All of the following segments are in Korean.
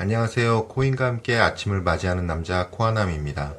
안녕하세요. 코인과 함께 아침을 맞이하는 남자 코아남입니다.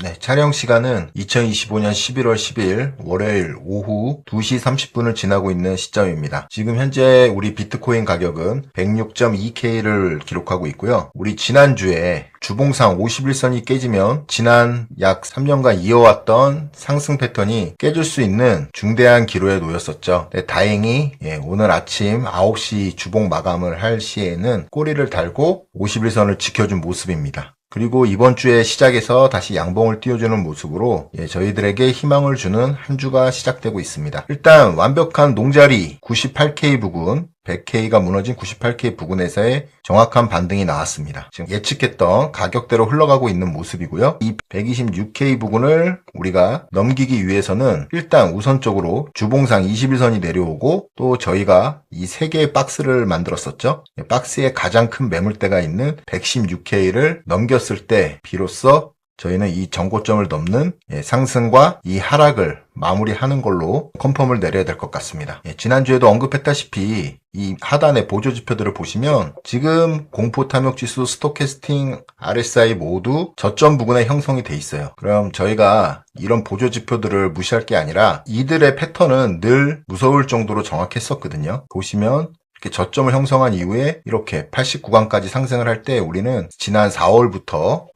네, 촬영 시간은 2025년 11월 10일 월요일 오후 2시 30분을 지나고 있는 시점입니다. 지금 현재 우리 비트코인 가격은 106.2K를 기록하고 있고요. 우리 지난주에 주봉상 51선이 깨지면 지난 약 3년간 이어왔던 상승 패턴이 깨질 수 있는 중대한 기로에 놓였었죠. 네, 다행히 오늘 아침 9시 주봉 마감을 할 시에는 꼬리를 달고 51선을 지켜준 모습입니다. 그리고 이번 주에 시작해서 다시 양봉을 띄워주는 모습으로 저희들에게 희망을 주는 한 주가 시작되고 있습니다. 일단 완벽한 농자리 98K 부근, 100K가 무너진 98K 부근에서의 정확한 반등이 나왔습니다. 지금 예측했던 가격대로 흘러가고 있는 모습이고요. 이 126K 부근을 우리가 넘기기 위해서는 일단 우선적으로 주봉상 21선이 내려오고 또 저희가 이 3개의 박스를 만들었었죠. 박스에 가장 큰 매물대가 있는 116K를 넘겼을 때 비로소 저희는 이 전고점을 넘는 상승과 이 하락을 마무리하는 걸로 컨펌을 내려야 될 것 같습니다. 지난주에도 언급했다시피 이 하단의 보조지표들을 보시면 지금 공포탐욕지수, 스토캐스팅, RSI 모두 저점 부근에 형성이 돼 있어요. 그럼 저희가 이런 보조지표들을 무시할 게 아니라 이들의 패턴은 늘 무서울 정도로 정확했었거든요. 보시면 이렇게 저점을 형성한 이후에 이렇게 89강까지 상승을 할 때 우리는 지난 4월부터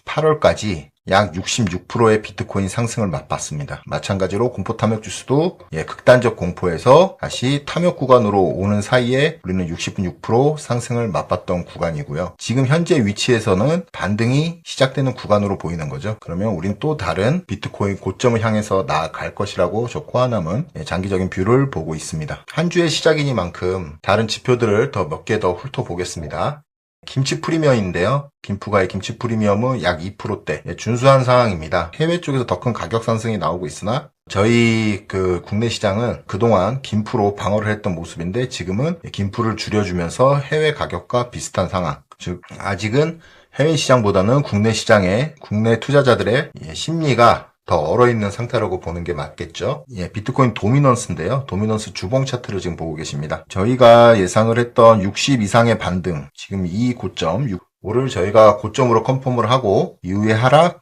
8월까지 약 66%의 비트코인 상승을 맛봤습니다. 마찬가지로 공포탐욕 지수도 극단적 공포에서 다시 탐욕 구간으로 오는 사이에 우리는 66% 상승을 맛봤던 구간이고요. 지금 현재 위치에서는 반등이 시작되는 구간으로 보이는 거죠. 그러면 우린 또 다른 비트코인 고점을 향해서 나아갈 것이라고 저 코아남은 장기적인 뷰를 보고 있습니다. 한 주의 시작이니만큼 다른 지표들을 몇 개 더 훑어보겠습니다. 김치 프리미엄인데요. 김프가의 김치 프리미엄은 약 2%대 준수한 상황입니다. 해외 쪽에서 더 큰 가격 상승이 나오고 있으나 저희 국내 시장은 그동안 김프로 방어를 했던 모습인데 지금은 김프를 줄여주면서 해외 가격과 비슷한 상황. 즉 아직은 해외 시장보다는 국내 시장에 국내 투자자들의 심리가 더 얼어있는 상태라고 보는 게 맞겠죠. 비트코인 도미넌스인데요. 도미넌스 주봉 차트를 지금 보고 계십니다. 저희가 예상을 했던 60 이상의 반등, 지금 이 고점, 5를 저희가 고점으로 컨펌을 하고 이후에 하락,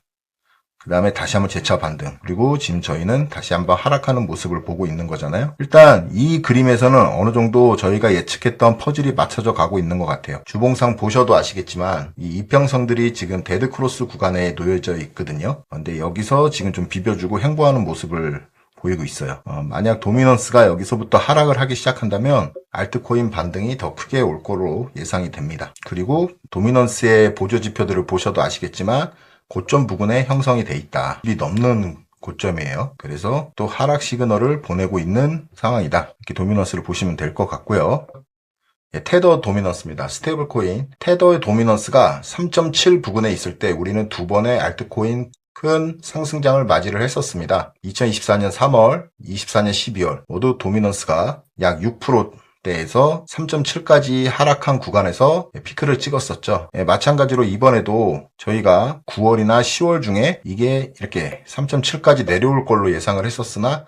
그 다음에 다시 한번 재차 반등, 그리고 지금 저희는 다시 한번 하락하는 모습을 보고 있는 거잖아요. 일단 이 그림에서는 어느 정도 저희가 예측했던 퍼즐이 맞춰져 가고 있는 것 같아요. 주봉상 보셔도 아시겠지만 이 이평선들이 지금 데드크로스 구간에 놓여져 있거든요. 근데 여기서 지금 좀 비벼주고 횡보하는 모습을 보이고 있어요. 만약 도미넌스가 여기서부터 하락을 하기 시작한다면 알트코인 반등이 더 크게 올 거로 예상이 됩니다. 그리고 도미넌스의 보조지표들을 보셔도 아시겠지만 고점 부근에 형성이 돼 있다. 이 넘는 고점이에요. 그래서 또 하락 시그널을 보내고 있는 상황이다. 이렇게 도미넌스를 보시면 될 것 같고요. 테더 도미넌스입니다. 스테이블 코인. 테더의 도미넌스가 3.7 부근에 있을 때 우리는 두 번의 알트코인 큰 상승장을 맞이를 했었습니다. 2024년 3월, 24년 12월 모두 도미넌스가 약 6%대에서 3.7까지 하락한 구간에서 피크를 찍었었죠. 마찬가지로 이번에도 저희가 9월이나 10월 중에 이게 이렇게 3.7까지 내려올 걸로 예상을 했었으나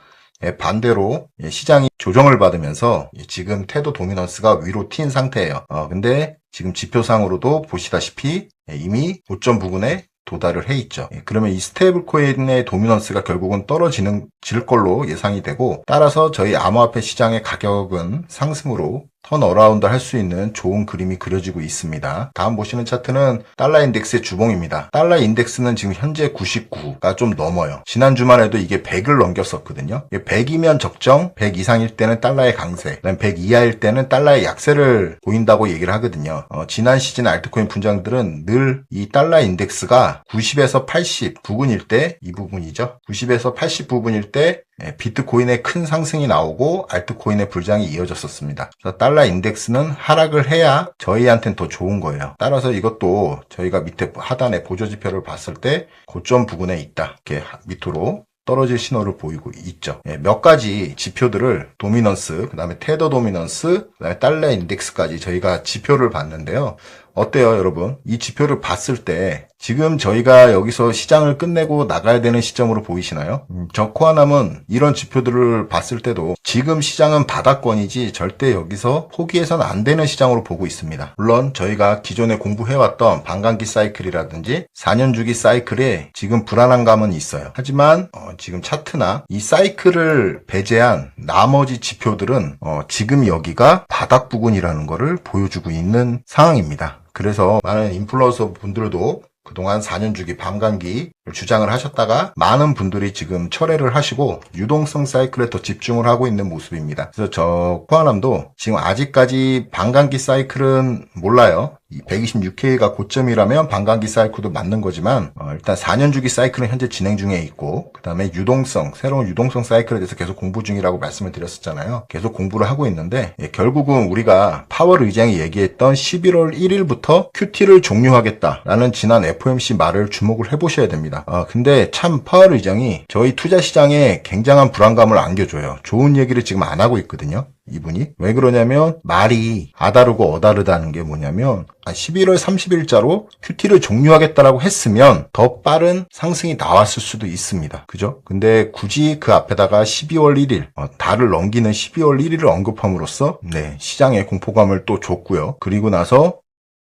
반대로 시장이 조정을 받으면서 지금 테더 도미넌스가 위로 튄 상태예요. 근데 지금 지표상으로도 보시다시피 이미 고점 부근에 도달을 해 있죠. 그러면 이 스테이블 코인의 도미넌스가 결국은 떨어질 걸로 예상이 되고, 따라서 저희 암호화폐 시장의 가격은 상승으로 턴어라운드 할 수 있는 좋은 그림이 그려지고 있습니다. 다음 보시는 차트는 달러 인덱스의 주봉입니다. 달러 인덱스는 지금 현재 99가 좀 넘어요. 지난 주만 해도 이게 100을 넘겼었거든요. 100이면 적정, 100 이상일 때는 달러의 강세, 그다음 100 이하일 때는 달러의 약세를 보인다고 얘기를 하거든요. 지난 시즌 알트코인 분장들은 늘 이 달러 인덱스가 90에서 80 부근일 때, 이 부분이죠. 90에서 80 부분일 때 비트코인의 큰 상승이 나오고 알트코인의 불장이 이어졌었습니다. 그래서 달러 인덱스는 하락을 해야 저희한테는 더 좋은 거예요. 따라서 이것도 저희가 밑에 하단의 보조지표를 봤을 때 고점 부근에 있다. 이렇게 밑으로 떨어질 신호를 보이고 있죠. 몇 가지 지표들을 도미넌스, 그 다음에 테더 도미넌스, 그 다음에 달러 인덱스까지 저희가 지표를 봤는데요. 어때요, 여러분? 이 지표를 봤을 때 지금 저희가 여기서 시장을 끝내고 나가야 되는 시점으로 보이시나요? 저 코아남은 이런 지표들을 봤을 때도 지금 시장은 바닥권이지 절대 여기서 포기해서는 안 되는 시장으로 보고 있습니다. 물론 저희가 기존에 공부해왔던 반감기 사이클이라든지 4년 주기 사이클에 지금 불안한 감은 있어요. 하지만 지금 차트나 이 사이클을 배제한 나머지 지표들은 지금 여기가 바닥 부근이라는 것을 보여주고 있는 상황입니다. 그래서 많은 인플루언서 분들도 그동안 4년 주기 반감기를 주장을 하셨다가 많은 분들이 지금 철회를 하시고 유동성 사이클에 더 집중을 하고 있는 모습입니다. 그래서 저 코아남도 지금 아직까지 반감기 사이클은 몰라요. 126K가 고점이라면 반감기 사이클도 맞는 거지만 일단 4년 주기 사이클은 현재 진행 중에 있고 그 다음에 새로운 유동성 사이클에 대해서 계속 공부 중이라고 말씀을 드렸었잖아요. 계속 공부를 하고 있는데 결국은 우리가 파월 의장이 얘기했던 11월 1일부터 QT를 종료하겠다라는 지난 FOMC 말을 주목을 해보셔야 됩니다. 근데 참 파월 의장이 저희 투자 시장에 굉장한 불안감을 안겨줘요. 좋은 얘기를 지금 안 하고 있거든요. 이분이 왜 그러냐면 말이 아다르고 어다르다는 게 뭐냐면 11월 30일자로 QT를 종료하겠다라고 했으면 더 빠른 상승이 나왔을 수도 있습니다. 그죠? 근데 굳이 그 앞에다가 12월 1일 달을 넘기는 12월 1일을 언급함으로써 시장에 공포감을 또 줬고요. 그리고 나서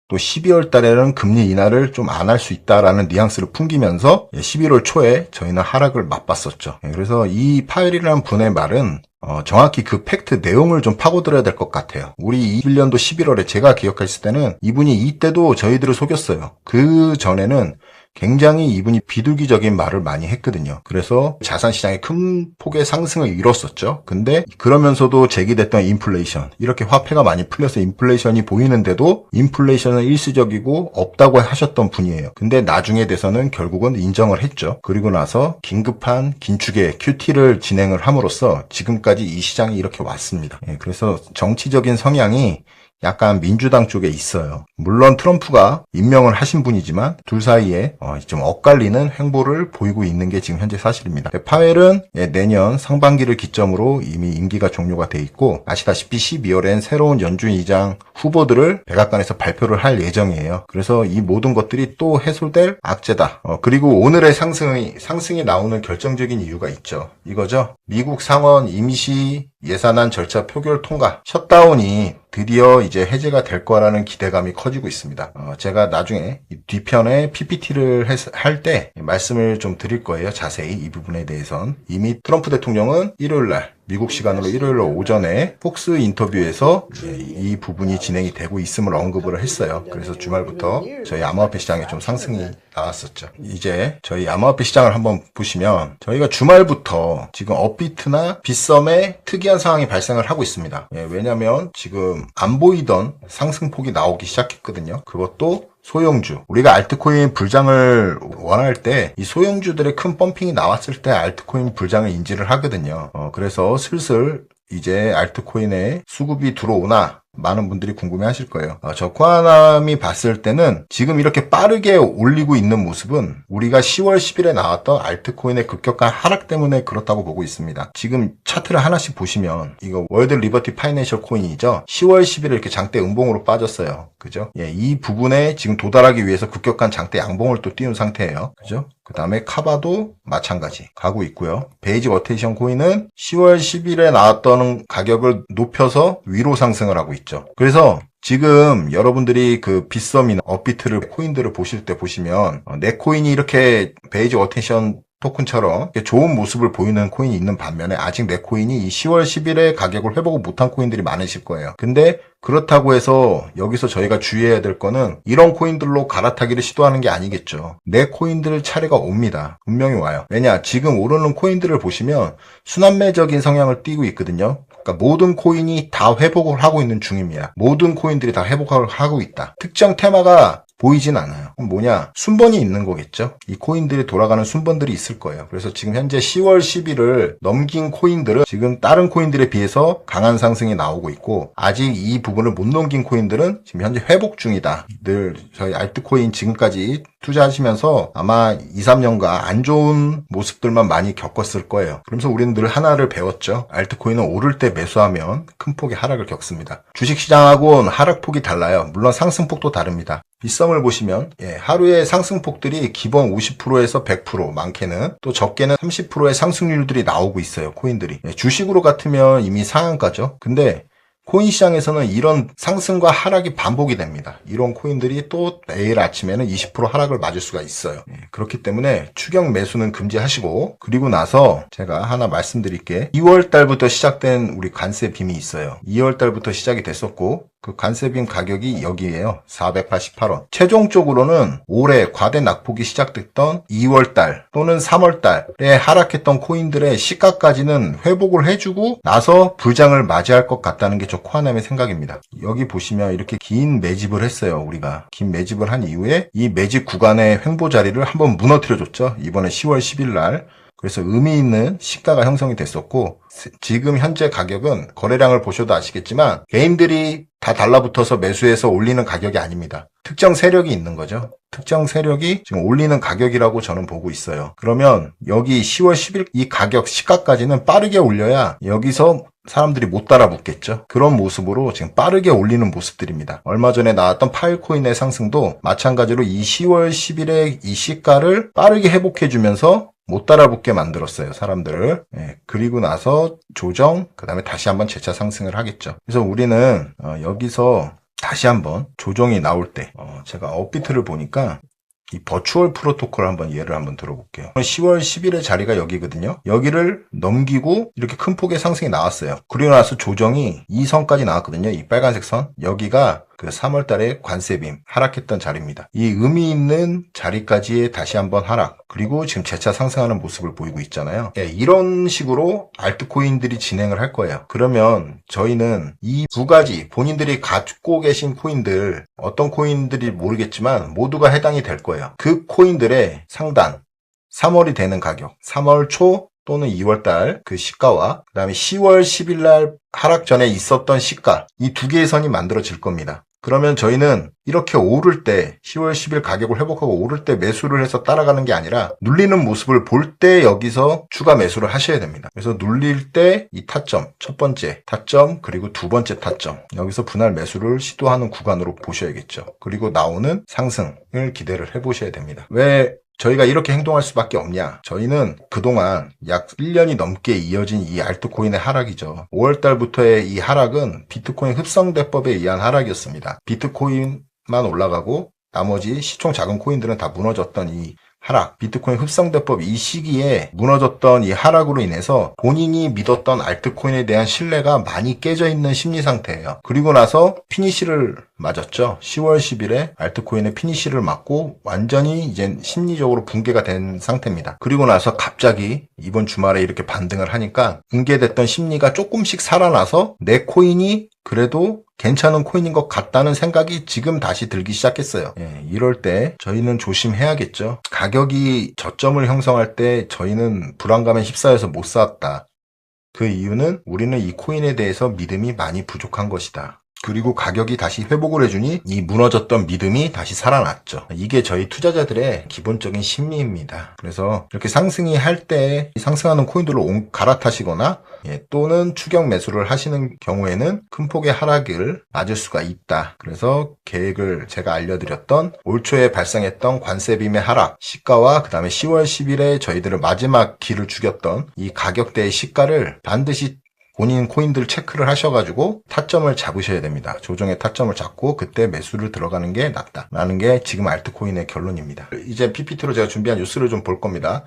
또 12월 달에는 금리 인하를 좀 안 할 수 있다라는 뉘앙스를 풍기면서 11월 초에 저희는 하락을 맛봤었죠. 그래서 이 파웰이라는 분의 말은 정확히 그 팩트 내용을 좀 파고들어야 될 것 같아요. 우리 21년도 11월에 제가 기억했을 때는 이분이 이때도 저희들을 속였어요. 그 전에는 굉장히 이분이 비둘기적인 말을 많이 했거든요. 그래서 자산시장에 큰 폭의 상승을 이뤘었죠. 근데 그러면서도 제기됐던 인플레이션, 이렇게 화폐가 많이 풀려서 인플레이션이 보이는데도 인플레이션은 일시적이고 없다고 하셨던 분이에요. 근데 나중에 돼서는 결국은 인정을 했죠. 그리고 나서 긴급한 긴축의 QT를 진행을 함으로써 지금까지 이 시장이 이렇게 왔습니다. 그래서 정치적인 성향이 약간 민주당 쪽에 있어요. 물론 트럼프가 임명을 하신 분이지만 둘 사이에 좀 엇갈리는 행보를 보이고 있는 게 지금 현재 사실입니다. 파웰은 내년 상반기를 기점으로 이미 임기가 종료가 돼 있고 아시다시피 12월엔 새로운 연준의장 후보들을 백악관에서 발표를 할 예정이에요. 그래서 이 모든 것들이 또 해소될 악재다. 그리고 오늘의 상승이 나오는 결정적인 이유가 있죠. 이거죠. 미국 상원 임시 예산안 절차 표결 통과, 셧다운이 드디어 이제 해제가 될 거라는 기대감이 커지고 있습니다. 제가 나중에 뒤편에 PPT를 할 때 말씀을 좀 드릴 거예요. 자세히 이 부분에 대해선. 이미 트럼프 대통령은 일요일날 미국 시간으로 일요일 오전에 폭스 인터뷰에서 이 부분이 진행이 되고 있음을 언급을 했어요. 그래서 주말부터 저희 암호화폐 시장에 좀 상승이 나왔었죠. 이제 저희 암호화폐 시장을 한번 보시면 저희가 주말부터 지금 업비트나 빗썸에 특이한 상황이 발생을 하고 있습니다. 왜냐면 지금 안 보이던 상승폭이 나오기 시작했거든요. 그것도 소형주. 우리가 알트코인 불장을 원할 때 이 소형주들의 큰 펌핑이 나왔을 때 알트코인 불장을 인지를 하거든요. 그래서 슬슬 이제 알트코인에 수급이 들어오나 많은 분들이 궁금해 하실 거예요. 저 코아남이 봤을 때는 지금 이렇게 빠르게 올리고 있는 모습은 우리가 10월 10일에 나왔던 알트코인의 급격한 하락 때문에 그렇다고 보고 있습니다. 지금 차트를 하나씩 보시면 이거 월드 리버티 파이낸셜 코인이죠. 10월 10일에 이렇게 장대 음봉으로 빠졌어요. 그죠? 이 부분에 지금 도달하기 위해서 급격한 장대 양봉을 또 띄운 상태예요. 그죠? 그 다음에 카바도 마찬가지 가고 있고요. 베이직 어테이션 코인은 10월 10일에 나왔던 가격을 높여서 위로 상승을 하고 있죠. 그래서 지금 여러분들이 그 빗썸이나 업비트를 코인들을 보실 때 보시면 내 코인이 이렇게 베이직 어테이션 토큰처럼 좋은 모습을 보이는 코인이 있는 반면에 아직 내 코인이 이 10월 10일에 가격을 회복을 못한 코인들이 많으실 거예요. 근데 그렇다고 해서 여기서 저희가 주의해야 될 거는 이런 코인들로 갈아타기를 시도하는 게 아니겠죠. 내 코인들 차례가 옵니다. 분명히 와요. 왜냐? 지금 오르는 코인들을 보시면 순환매적인 성향을 띠고 있거든요. 그러니까 모든 코인이 다 회복을 하고 있는 중입니다. 모든 코인들이 다 회복을 하고 있다. 특정 테마가 보이진 않아요. 그럼 뭐냐? 순번이 있는 거겠죠? 이 코인들이 돌아가는 순번들이 있을 거예요. 그래서 지금 현재 10월 10일을 넘긴 코인들은 지금 다른 코인들에 비해서 강한 상승이 나오고 있고 아직 이 부분을 못 넘긴 코인들은 지금 현재 회복 중이다. 늘 저희 알트코인 지금까지 투자하시면서 아마 2, 3년간 안 좋은 모습들만 많이 겪었을 거예요. 그러면서 우리는 늘 하나를 배웠죠. 알트코인은 오를 때 매수하면 큰 폭의 하락을 겪습니다. 주식시장하고는 하락폭이 달라요. 물론 상승폭도 다릅니다. 이 썸을 보시면 하루에 상승폭들이 기본 50%에서 100%, 많게는 또 적게는 30%의 상승률들이 나오고 있어요. 코인들이. 주식으로 같으면 이미 상한가죠. 근데 코인 시장에서는 이런 상승과 하락이 반복이 됩니다. 이런 코인들이 또 내일 아침에는 20% 하락을 맞을 수가 있어요. 그렇기 때문에 추격 매수는 금지하시고, 그리고 나서 제가 하나 말씀드릴게. 2월 달부터 시작된 우리 관세빔이 있어요. 2월 달부터 시작이 됐었고, 그 관세빔 가격이 여기에요. 488원. 최종적으로는 올해 과대 낙폭이 시작됐던 2월달 또는 3월달에 하락했던 코인들의 시가까지는 회복을 해주고 나서 불장을 맞이할 것 같다는 게 저 코아남의 생각입니다. 여기 보시면 이렇게 긴 매집을 했어요. 우리가 긴 매집을 한 이후에 이 매집 구간의 횡보 자리를 한번 무너뜨려줬죠. 이번에 10월 10일 날. 그래서 의미 있는 시가가 형성이 됐었고, 지금 현재 가격은 거래량을 보셔도 아시겠지만 개인들이 다 달라붙어서 매수해서 올리는 가격이 아닙니다. 특정 세력이 있는 거죠. 특정 세력이 지금 올리는 가격이라고 저는 보고 있어요. 그러면 여기 10월 10일 이 가격 시가까지는 빠르게 올려야 여기서 사람들이 못 따라붙겠죠. 그런 모습으로 지금 빠르게 올리는 모습들입니다. 얼마 전에 나왔던 파일코인의 상승도 마찬가지로 이 10월 10일의 이 시가를 빠르게 회복해주면서 못 따라붙게 만들었어요, 사람들을. 그리고 나서 조정, 그 다음에 다시 한번 재차 상승을 하겠죠. 그래서 우리는 여기서 다시 한번 조정이 나올 때 제가 업비트를 보니까 이 버추얼 프로토콜 예를 한번 들어볼게요. 10월 10일의 자리가 여기거든요. 여기를 넘기고 이렇게 큰 폭의 상승이 나왔어요. 그리고 나서 조정이 이 선까지 나왔거든요. 이 빨간색 선. 여기가 그 3월 달에 관세빔 하락했던 자리입니다. 이 의미 있는 자리까지의 다시 한번 하락, 그리고 지금 재차 상승하는 모습을 보이고 있잖아요. 이런 식으로 알트코인들이 진행을 할 거예요. 그러면 저희는 이 두 가지 본인들이 갖고 계신 코인들, 어떤 코인들이 모르겠지만 모두가 해당이 될 거예요. 그 코인들의 상단 3월이 되는 가격, 3월 초 또는 2월달 그 시가와 그 다음에 10월 10일날 하락 전에 있었던 시가, 이 두 개의 선이 만들어질 겁니다. 그러면 저희는 이렇게 오를 때 10월 10일 가격을 회복하고 오를 때 매수를 해서 따라가는 게 아니라 눌리는 모습을 볼 때 여기서 추가 매수를 하셔야 됩니다. 그래서 눌릴 때 이 타점, 첫 번째 타점 그리고 두 번째 타점, 여기서 분할 매수를 시도하는 구간으로 보셔야겠죠. 그리고 나오는 상승을 기대를 해보셔야 됩니다. 왜 저희가 이렇게 행동할 수밖에 없냐? 저희는 그동안 약 1년이 넘게 이어진 이 알트코인의 하락이죠. 5월달부터의 이 하락은 비트코인 흡성대법에 의한 하락이었습니다. 비트코인만 올라가고 나머지 시총 작은 코인들은 다 무너졌던 이 하락, 비트코인 흡성대법 이 시기에 무너졌던 이 하락으로 인해서 본인이 믿었던 알트코인에 대한 신뢰가 많이 깨져 있는 심리 상태예요. 그리고 나서 피니시를 맞았죠. 10월 10일에 알트코인의 피니시를 맞고 완전히 이제 심리적으로 붕괴가 된 상태입니다. 그리고 나서 갑자기 이번 주말에 이렇게 반등을 하니까 붕괴됐던 심리가 조금씩 살아나서 내 코인이 그래도 괜찮은 코인인 것 같다는 생각이 지금 다시 들기 시작했어요. 이럴 때 저희는 조심해야겠죠. 가격이 저점을 형성할 때 저희는 불안감에 휩싸여서 못 샀다. 그 이유는 우리는 이 코인에 대해서 믿음이 많이 부족한 것이다. 그리고 가격이 다시 회복을 해주니 이 무너졌던 믿음이 다시 살아났죠. 이게 저희 투자자들의 기본적인 심리입니다. 그래서 이렇게 상승이 할 때 상승하는 코인들로 갈아타시거나 또는 추격 매수를 하시는 경우에는 큰 폭의 하락을 맞을 수가 있다. 그래서 계획을 제가 알려드렸던 올 초에 발생했던 관세빔의 하락 시가와 그 다음에 10월 10일에 저희들을 마지막 기를 죽였던 이 가격대의 시가를 반드시 본인 코인들 체크를 하셔가지고 타점을 잡으셔야 됩니다. 조정의 타점을 잡고 그때 매수를 들어가는 게 낫다라는 게 지금 알트코인의 결론입니다. 이제 PPT로 제가 준비한 뉴스를 좀 볼 겁니다.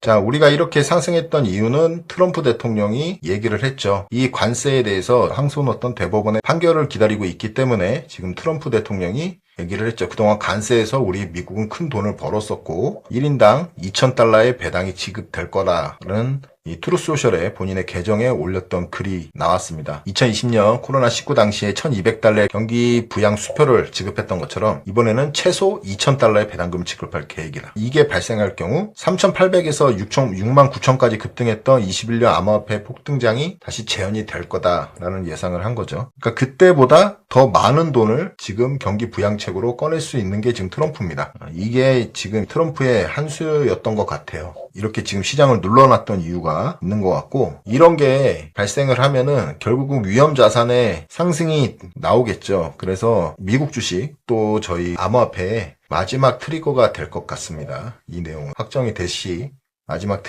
자, 우리가 이렇게 상승했던 이유는 트럼프 대통령이 얘기를 했죠. 이 관세에 대해서 항소했던 대법원의 판결을 기다리고 있기 때문에 지금 트럼프 대통령이 얘기를 했죠. 그동안 관세에서 우리 미국은 큰 돈을 벌었었고 1인당 2,000달러의 배당이 지급될 거라는 이 트루소셜에 본인의 계정에 올렸던 글이 나왔습니다. 2020년 코로나19 당시에 1,200달러의 경기 부양 수표를 지급했던 것처럼 이번에는 최소 2,000달러의 배당금을 지급할 계획이다. 이게 발생할 경우 3,800에서 6만 9천까지 급등했던 21년 암호화폐 폭등장이 다시 재현이 될 거다라는 예상을 한 거죠. 그러니까 그때보다 더 많은 돈을 지금 경기 부양책으로 꺼낼 수 있는 게 지금 트럼프입니다. 이게 지금 트럼프의 한 수였던 것 같아요. 이렇게 지금 시장을 눌러놨던 이유가 있는 것 같고, 이런 게 발생을 하면은 결국은 위험 자산의 상승이 나오겠죠. 그래서 미국 주식 또 저희 암호화폐의 마지막 트리거가 될 것 같습니다. 이 내용은 확정이 될 시 마지막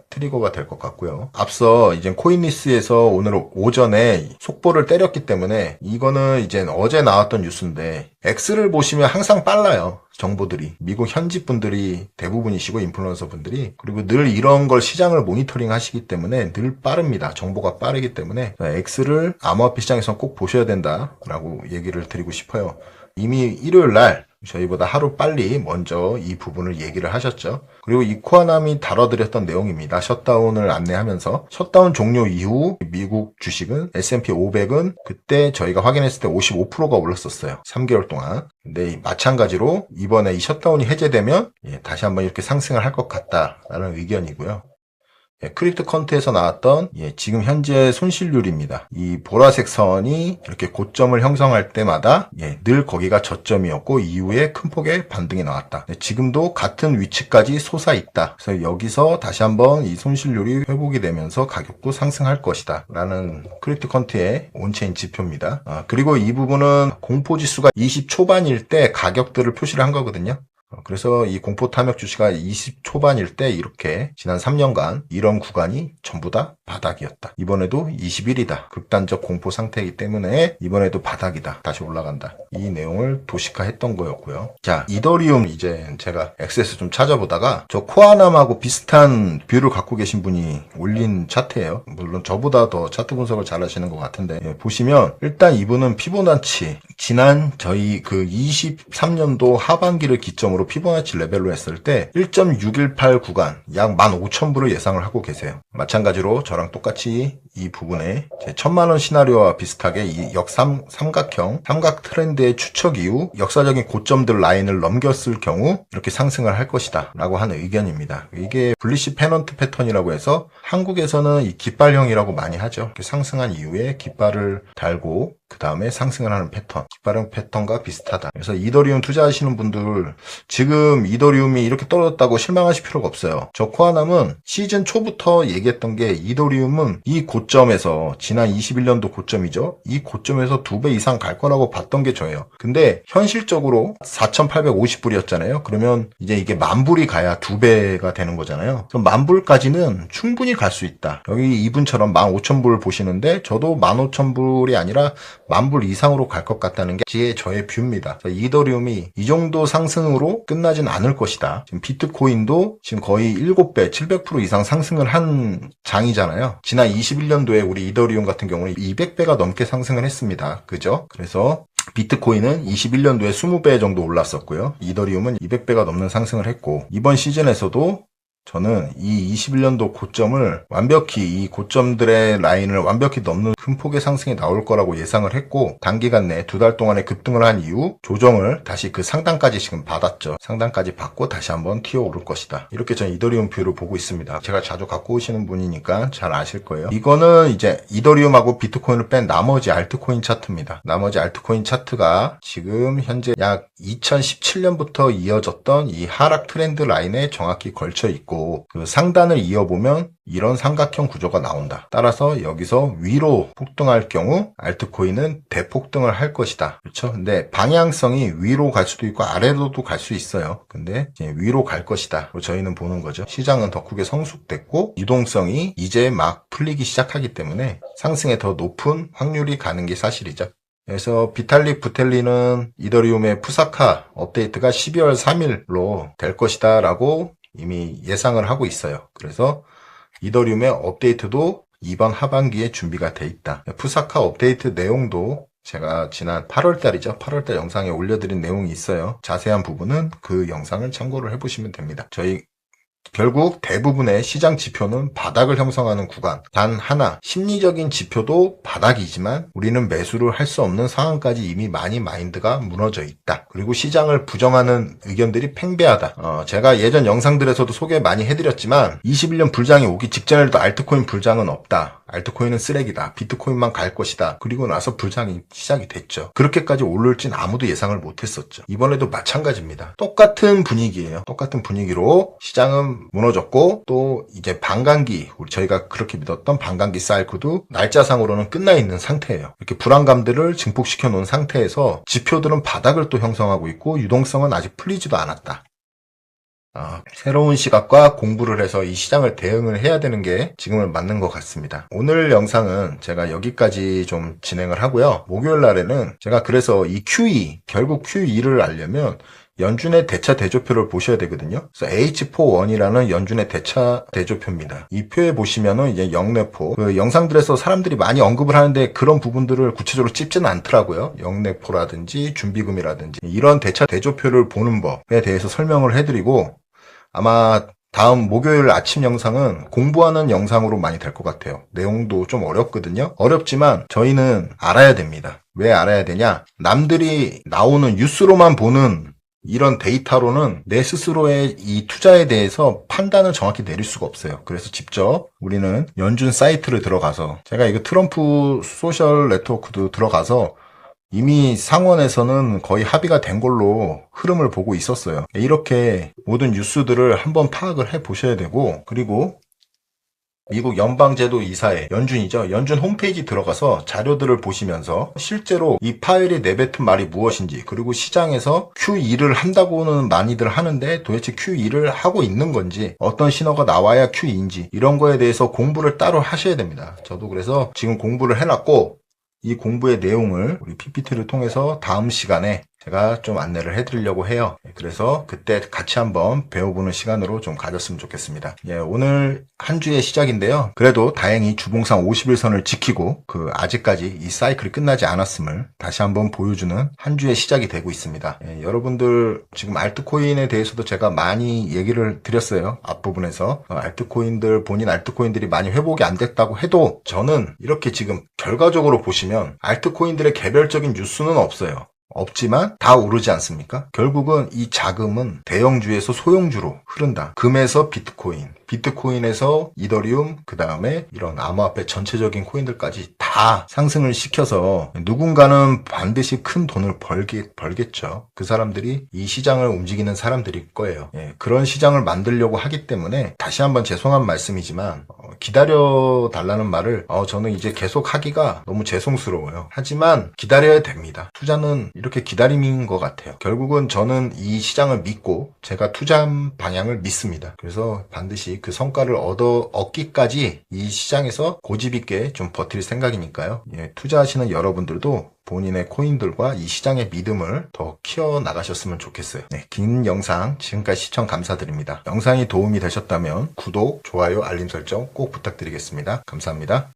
트리거가 될 것 같고요. 앞서 이제 코인리스에서 오늘 오전에 속보를 때렸기 때문에 이거는 이제 어제 나왔던 뉴스인데, X를 보시면 항상 빨라요. 정보들이. 미국 현지 분들이 대부분이시고 인플루언서 분들이. 그리고 늘 이런 걸 시장을 모니터링 하시기 때문에 늘 빠릅니다. 정보가 빠르기 때문에 X를 암호화폐 시장에서 꼭 보셔야 된다라고 얘기를 드리고 싶어요. 이미 일요일 날 저희보다 하루 빨리 먼저 이 부분을 얘기를 하셨죠. 그리고 이 코아남이 다뤄드렸던 내용입니다. 셧다운을 안내하면서 셧다운 종료 이후 미국 주식은 S&P 500은 그때 저희가 확인했을 때 55%가 올랐었어요. 3개월 동안. 근데 마찬가지로 이번에 이 셧다운이 해제되면 다시 한번 이렇게 상승을 할 것 같다라는 의견이고요. 크립토컨트에서 나왔던 지금 현재 손실률입니다. 이 보라색 선이 이렇게 고점을 형성할 때마다 늘 거기가 저점이었고 이후에 큰 폭의 반등이 나왔다. 지금도 같은 위치까지 솟아있다. 그래서 여기서 다시 한번 이 손실률이 회복이 되면서 가격도 상승할 것이다 라는 크립토컨트의 온체인 지표입니다. 그리고 이 부분은 공포지수가 20 초반일 때 가격들을 표시를 한 거거든요. 그래서 이 공포 탐욕 주식이 20 초반일 때 이렇게 지난 3년간 이런 구간이 전부 다 바닥이었다. 이번에도 21이다. 극단적 공포 상태이기 때문에 이번에도 바닥이다. 다시 올라간다. 이 내용을 도식화했던 거였고요. 자, 이더리움 이제 제가 엑세스 좀 찾아보다가 저 코아남하고 비슷한 뷰를 갖고 계신 분이 올린 차트예요. 물론 저보다 더 차트 분석을 잘 하시는 것 같은데 보시면 일단 이분은 피보나치 지난 저희 그 23년도 하반기를 기점으로 피보나치 레벨로 했을 때 1.618 구간 약 15,000불을 예상을 하고 계세요. 마찬가지로 저랑 똑같이 이 부분에 제 1000만원 시나리오와 비슷하게 이 삼각 트렌드의 추적 이후 역사적인 고점들 라인을 넘겼을 경우 이렇게 상승을 할 것이다 라고 하는 의견입니다. 이게 블리시 페넌트 패턴이라고 해서 한국에서는 이 깃발형이라고 많이 하죠. 이렇게 상승한 이후에 깃발을 달고 그 다음에 상승을 하는 패턴, 깃발형 패턴과 비슷하다. 그래서 이더리움 투자하시는 분들 지금 이더리움이 이렇게 떨어졌다고 실망하실 필요가 없어요. 저 코아남은 시즌 초부터 얘기했던 게 이더리움은 이 고점에서 지난 21년도 고점이죠. 이 고점에서 2배 이상 갈 거라고 봤던 게 저예요. 근데 현실적으로 4,850불이었잖아요. 그러면 이제 이게 10,000불이 가야 2배가 되는 거잖아요. 그럼 10,000불까지는 충분히 갈 수 있다. 여기 이분처럼 15,000불 보시는데 저도 15,000불이 아니라 10,000불 이상으로 갈 것 같다는 게 저의 뷰입니다. 이더리움이 이 정도 상승으로 끝나진 않을 것이다. 지금 비트코인도 지금 거의 7배, 700% 이상 상승을 한 장이잖아요. 지난 21년도에 우리 이더리움 같은 경우는 200배가 넘게 상승을 했습니다. 그죠? 그래서 비트코인은 21년도에 20배 정도 올랐었고요. 이더리움은 200배가 넘는 상승을 했고 이번 시즌에서도 저는 이 21년도 고점을 완벽히 이 고점들의 라인을 완벽히 넘는 큰 폭의 상승이 나올 거라고 예상을 했고 단기간 내 2달 동안에 급등을 한 이후 조정을 다시 그 상단까지 지금 받았죠. 상단까지 받고 다시 한번 튀어오를 것이다. 이렇게 저는 이더리움 뷰를 보고 있습니다. 제가 자주 갖고 오시는 분이니까 잘 아실 거예요. 이거는 이제 이더리움하고 비트코인을 뺀 나머지 알트코인 차트입니다. 나머지 알트코인 차트가 지금 현재 약 2017년부터 이어졌던 이 하락 트렌드 라인에 정확히 걸쳐 있고 그 상단을 이어보면 이런 삼각형 구조가 나온다. 따라서 여기서 위로 폭등할 경우 알트코인은 대폭등을 할 것이다. 그렇죠? 근데 방향성이 위로 갈 수도 있고 아래로도 갈 수 있어요. 근데 이제 위로 갈 것이다. 저희는 보는 거죠. 시장은 더 크게 성숙됐고 유동성이 이제 막 풀리기 시작하기 때문에 상승에 더 높은 확률이 가는 게 사실이죠. 그래서 비탈릭 부텔리는 이더리움의 푸사카 업데이트가 12월 3일로 될 것이다 라고 이미 예상을 하고 있어요. 그래서 이더리움의 업데이트도 이번 하반기에 준비가 돼 있다. 푸사카 업데이트 내용도 제가 지난 8월달이죠. 8월달 영상에 올려드린 내용이 있어요. 자세한 부분은 그 영상을 참고를 해보시면 됩니다. 저희 결국 대부분의 시장 지표는 바닥을 형성하는 구간. 단 하나, 심리적인 지표도 바닥이지만 우리는 매수를 할 수 없는 상황까지 이미 많이 마인드가 무너져 있다. 그리고 시장을 부정하는 의견들이 팽배하다. 제가 예전 영상들에서도 소개 많이 해드렸지만 21년 불장이 오기 직전에도 알트코인 불장은 없다. 알트코인은 쓰레기다. 비트코인만 갈 것이다. 그리고 나서 불장이 시작이 됐죠. 그렇게까지 오를진 아무도 예상을 못했었죠. 이번에도 마찬가지입니다. 똑같은 분위기예요. 똑같은 분위기로 시장은 조금 무너졌고, 또 이제 반감기, 저희가 그렇게 믿었던 반감기 사이클도 날짜상으로는 끝나 있는 상태예요. 이렇게 불안감들을 증폭시켜 놓은 상태에서 지표들은 바닥을 또 형성하고 있고 유동성은 아직 풀리지도 않았다. 새로운 시각과 공부를 해서 이 시장을 대응을 해야 되는 게 지금은 맞는 것 같습니다. 오늘 영상은 제가 여기까지 좀 진행을 하고요. 목요일 날에는 제가 그래서 이 QE, 결국 QE를 알려면 연준의 대차 대조표를 보셔야 되거든요. 그래서 H41이라는 연준의 대차 대조표입니다. 이 표에 보시면은 이제 영내포, 그 영상들에서 사람들이 많이 언급을 하는데 그런 부분들을 구체적으로 찝지는 않더라고요. 영내포라든지 준비금이라든지 이런 대차 대조표를 보는 법에 대해서 설명을 해드리고, 아마 다음 목요일 아침 영상은 공부하는 영상으로 많이 될 것 같아요. 내용도 좀 어렵거든요. 어렵지만 저희는 알아야 됩니다. 왜 알아야 되냐? 남들이 나오는 뉴스로만 보는 이런 데이터로는 내 스스로의 이 투자에 대해서 판단을 정확히 내릴 수가 없어요. 그래서 직접 우리는 연준 사이트를 들어가서, 제가 이거 트럼프 소셜 네트워크도 들어가서 이미 상원에서는 거의 합의가 된 걸로 흐름을 보고 있었어요. 이렇게 모든 뉴스들을 한번 파악을 해 보셔야 되고, 그리고 미국 연방제도 이사회, 연준이죠. 연준 홈페이지 들어가서 자료들을 보시면서 실제로 이 파웰이 내뱉은 말이 무엇인지, 그리고 시장에서 QE를 한다고는 많이들 하는데 도대체 QE를 하고 있는 건지, 어떤 신호가 나와야 QE인지 이런 거에 대해서 공부를 따로 하셔야 됩니다. 저도 그래서 지금 공부를 해놨고, 이 공부의 내용을 우리 PPT를 통해서 다음 시간에 제가 좀 안내를 해드리려고 해요. 그래서 그때 같이 한번 배워보는 시간으로 좀 가졌으면 좋겠습니다. 오늘 한 주의 시작인데요. 그래도 다행히 주봉상 50일선을 지키고 아직까지 이 사이클이 끝나지 않았음을 다시 한번 보여주는 한 주의 시작이 되고 있습니다. 여러분들 지금 알트코인에 대해서도 제가 많이 얘기를 드렸어요. 앞부분에서 알트코인들, 본인 알트코인들이 많이 회복이 안 됐다고 해도 저는 이렇게 지금 결과적으로 보시면 알트코인들의 개별적인 뉴스는 없어요. 없지만 다 오르지 않습니까? 결국은 이 자금은 대형주에서 소형주로 흐른다. 금에서 비트코인, 비트코인에서 이더리움, 그 다음에 이런 암호화폐 전체적인 코인들까지 다 상승을 시켜서 누군가는 반드시 큰 돈을 벌겠죠. 그 사람들이 이 시장을 움직이는 사람들일 거예요. 그런 시장을 만들려고 하기 때문에 다시 한번 죄송한 말씀이지만 기다려 달라는 말을 저는 이제 계속 하기가 너무 죄송스러워요. 하지만 기다려야 됩니다. 투자는 이렇게 기다림인 것 같아요. 결국은 저는 이 시장을 믿고 제가 투자한 방향을 믿습니다. 그래서 반드시 그 성과를 얻기까지 이 시장에서 고집 있게 좀 버틸 생각이니까요. 투자하시는 여러분들도 본인의 코인들과 이 시장의 믿음을 더 키워나가셨으면 좋겠어요. 긴 영상 지금까지 시청 감사드립니다. 영상이 도움이 되셨다면 구독, 좋아요, 알림 설정 꼭 부탁드리겠습니다. 감사합니다.